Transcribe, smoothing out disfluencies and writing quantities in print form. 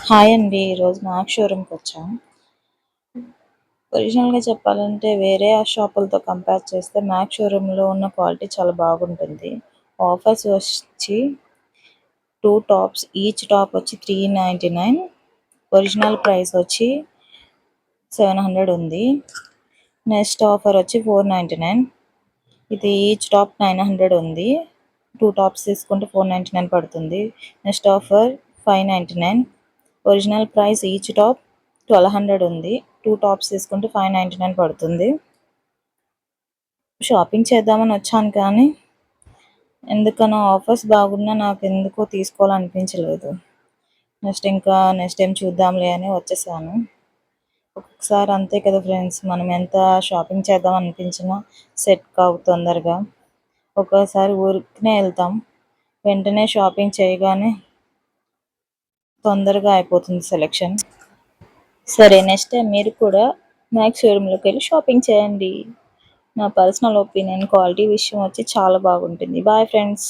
Hi అండి. ఈరోజు Mac షోరూమ్‌కొచ్చాం. ఒరిజినల్‌గా చెప్పాలంటే వేరే షాపులతో కంపేర్ చేస్తే మ్యాక్ షోరూమ్‌లో ఉన్న క్వాలిటీ చాలా బాగుంటుంది. ఆఫర్స్ వచ్చి 2 టాప్స్ ఈచ్ టాప్ వచ్చి 399. ఒరిజినల్ ప్రైస్ వచ్చి 700 ఉంది. నెక్స్ట్ ఆఫర్ వచ్చి 499. ఇది ఈచ్ టాప్ 900 ఉంది. 2 టాప్స్ తీసుకుంటే 499 పడుతుంది. Next offer 599. Original price each top 1200 ఉంది. 2 టాప్స్ తీసుకుంటే 599 పడుతుంది. షాపింగ్ చేద్దామని వచ్చాను కానీ ఎందుకనో ఆఫర్స్ బాగున్నా నాకెందుకో తీసుకోవాలనిపించలేదు. నెక్స్ట్ టైం చూద్దాంలే అని వచ్చేసాను. ఒక్కొక్కసారి అంతే కదా ఫ్రెండ్స్, మనం ఎంత షాపింగ్ చేద్దాం అనిపించినా సెట్ కావు తొందరగా. ఒక్కోసారి ఊరికనే వెళ్తాం, వెంటనే షాపింగ్ చేయగానే తొందరగా అయిపోతుంది సెలెక్షన్. సరే, నెక్స్ట్ టైం మీరు కూడా మ్యాక్స్ షోరూంలోకి వెళ్ళి షాపింగ్ చేయండి. నా పర్సనల్ ఒపీనియన్ క్వాలిటీ విషయం వచ్చి చాలా బాగుంటుంది. Boy friends.